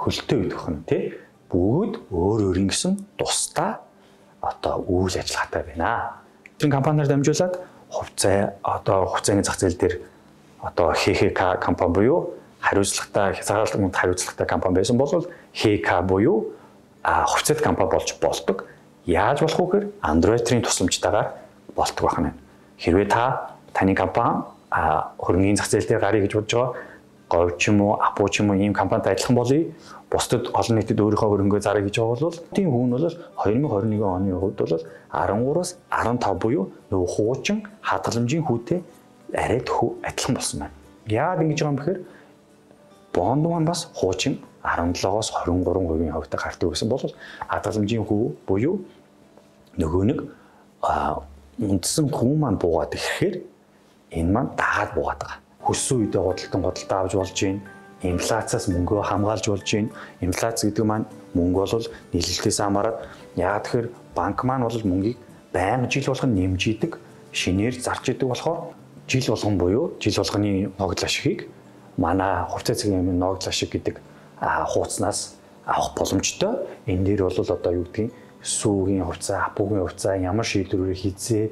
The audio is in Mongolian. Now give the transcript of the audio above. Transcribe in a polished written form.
хөлтөө гэдэг нь тий бүгд өөр ингэсэн тусдаа одоо үйл ажиллагаатай байна. Тэр компаниар дамжуулаад хувьцааны зах зээл дээр одоо ХХК компани буюу хариуцлагатай хязгаарлалтанд хариуцлагатай компани байсан бол ХК буюу хувьцат компани болж болдог. Яаж болох вэ гэхээр Android-ийн тусламжтайгаар болдог байна. Хэрвээ таны компани хөрөнгөний зах зээл дээр гарыг гэж бодож байгаа говь ч юм уу, апу ч юм уу ийм компанитай адилхан болъё. Бусдад олон нийтэд өөрийнхөө хөрөнгөө зарах гэж байгаа бол тийм хүн бол 2021 оны хувьд бол 13-аас 15 буюу нөгөө хуучин хадгаламжийн хүүтэй арай адилхан болсон байна. Яагаад ингэж байгаа юм бэхээр бонд маань бас хуучин 17-оос 23% хувьтай гардаг гэсэн бол хадгаламжийн хүү буюу нөгөө нэг үндсэн хүн маань буугаад ирэхээр энэ маань дагаад буугаад байгаа. Хөссөн үедээ худалдан авч болж байна. Инфляцаас мөнгөө хамгаалж болж байна. Инфляц гэдэг маань мөнгө бол нийлэлтээс хамаарат яагаад тэгэхээр банк маань бол мөнгийг байнга жил болгон нэмж идэг, шинээр зарж идэг болохоор жил болгон буюу жил болгоны ногдол ашигыг манай хувьцаа цэгийн ногдол ашиг гэдэг хуудаснаас авах боломжтой. Энэ дээр бол одоо юу гэдгийг сүүгийн хувьцаа, апугийн хувьцаа ямар шийдвэрээр хийцээ